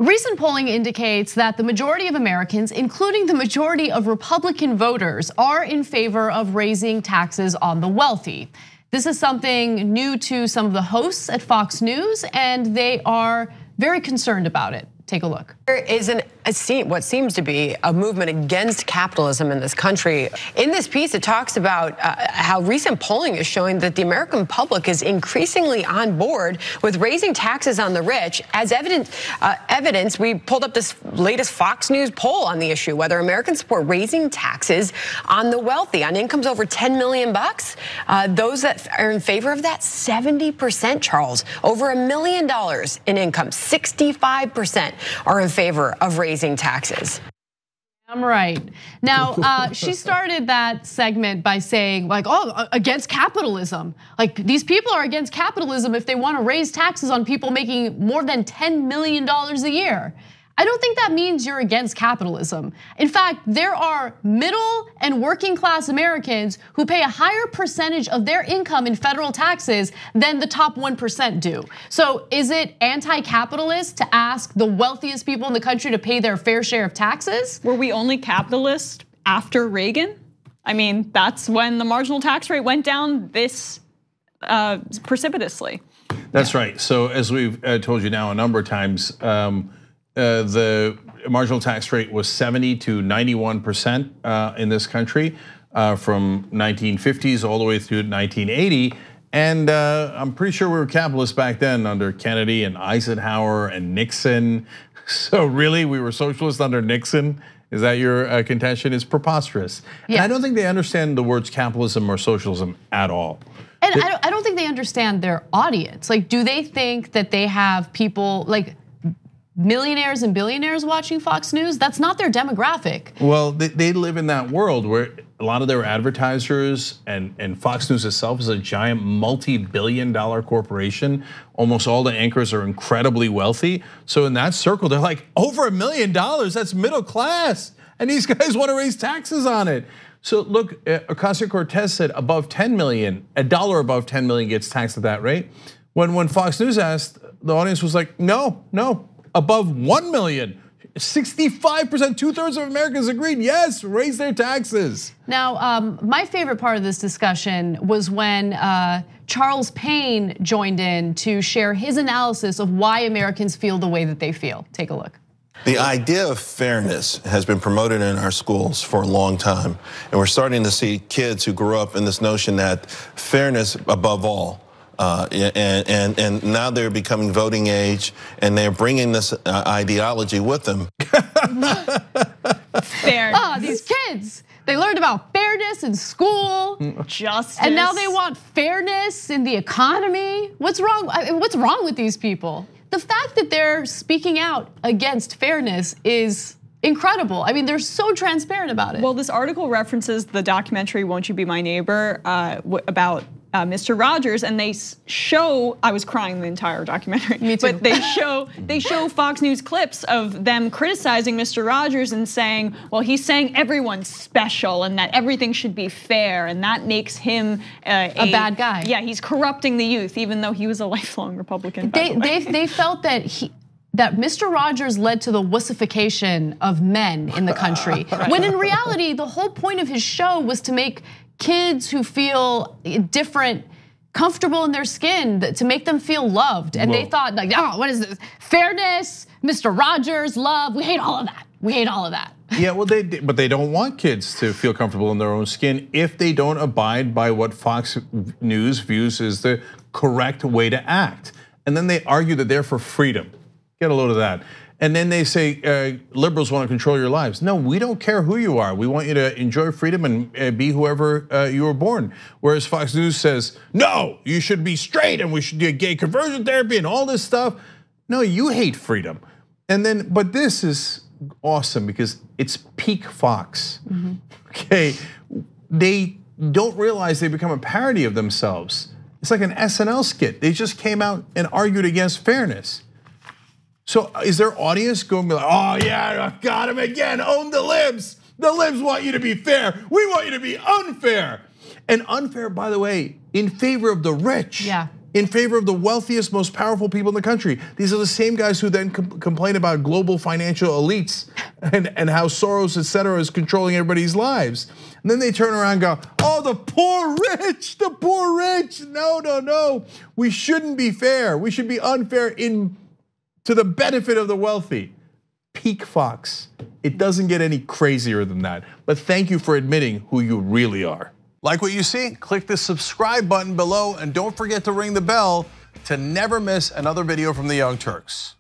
Recent polling indicates that the majority of Americans, including the majority of Republican voters, are in favor of raising taxes on the wealthy. This is something new to some of the hosts at Fox News, and they are very concerned about it. Take a look. There is what seems to be a movement against capitalism in this country. In this piece, it talks about how recent polling is showing that the American public is increasingly on board with raising taxes on the rich. As evidence, we pulled up this latest Fox News poll on the issue, whether Americans support raising taxes on the wealthy, on incomes over 10 million bucks. Those that are in favor of that, 70%, Charles. Over $1 million in income, 65% are in favor of raising taxes. I'm right. Now, she started that segment by saying like, oh, against capitalism. Like these people are against capitalism if they want to raise taxes on people making more than $10 million a year. I don't think that means you're against capitalism. In fact, there are middle and working class Americans who pay a higher percentage of their income in federal taxes than the top 1% do. So is it anti-capitalist to ask the wealthiest people in the country to pay their fair share of taxes? Were we only capitalist after Reagan? I mean, that's when the marginal tax rate went down this precipitously. That's right. So as we've told you now a number of times, the marginal tax rate was 70 to 91% in this country from 1950s all the way through 1980. And I'm pretty sure we were capitalists back then under Kennedy and Eisenhower and Nixon. So really, we were socialists under Nixon? Is that your contention? It's preposterous. Yeah. And I don't think they understand the words capitalism or socialism at all. And I don't think they understand their audience. Like, do they think that they have people like millionaires and billionaires watching Fox News? That's not their demographic. Well, they live in that world where a lot of their advertisers and Fox News itself is a giant multi-billion-dollar corporation. Almost all the anchors are incredibly wealthy. So in that circle, they're like, over $1 million, that's middle class. And these guys want to raise taxes on it. So look, Ocasio-Cortez said above 10 million, a dollar above 10 million gets taxed at that rate. When Fox News asked, the audience was like, no. Above 1 million, 65%, 2/3 of Americans agreed, yes, raise their taxes. Now, my favorite part of this discussion was when Charles Payne joined in to share his analysis of why Americans feel the way that they feel. Take a look. The idea of fairness has been promoted in our schools for a long time. And we're starting to see kids who grew up in this notion that fairness above all. And now they're becoming voting age, and they're bringing this ideology with them. Fairness. Oh, these kids, they learned about fairness in school. Justice. And now they want fairness in the economy. What's wrong? What's wrong with these people? The fact that they're speaking out against fairness is incredible. I mean, they're so transparent about it. Well, this article references the documentary "Won't You Be My Neighbor" about Mr. Rogers, and they show, I was crying the entire documentary. Me too. But they show Fox News clips of them criticizing Mr. Rogers and saying, well, he's saying everyone's special and that everything should be fair, and that makes him a bad guy. Yeah, he's corrupting the youth, even though he was a lifelong Republican. They felt that that Mr. Rogers led to the wussification of men in the country. When in reality, the whole point of his show was to make kids who feel different comfortable in their skin, to make them feel loved. And they thought like, oh, what is this? Fairness, Mr. Rogers, love, we hate all of that. We hate all of that. Yeah, well, but they don't want kids to feel comfortable in their own skin if they don't abide by what Fox News views as the correct way to act. And then they argue that they're for freedom. Get a load of that. And then they say liberals want to control your lives. No, we don't care who you are. We want you to enjoy freedom and be whoever you were born. Whereas Fox News says, no, you should be straight and we should do gay conversion therapy and all this stuff. No, you hate freedom. And then, but this is awesome because it's peak Fox. Okay, they don't realize they become a parody of themselves. It's like an SNL skit. They just came out and argued against fairness. So is their audience going to be like, oh yeah, got him again, own the libs. The libs want you to be fair. We want you to be unfair. And unfair, by the way, in favor of the rich. Yeah. in favor of the wealthiest, most powerful people in the country. These are the same guys who then complain about global financial elites and how Soros, et cetera, is controlling everybody's lives. And then they turn around and go, oh, the poor rich, the poor rich. No, no, no. We shouldn't be fair. We should be unfair to the benefit of the wealthy. Peak Fox. It doesn't get any crazier than that. But thank you for admitting who you really are. Like what you see? Click the subscribe button below and don't forget to ring the bell to never miss another video from the Young Turks.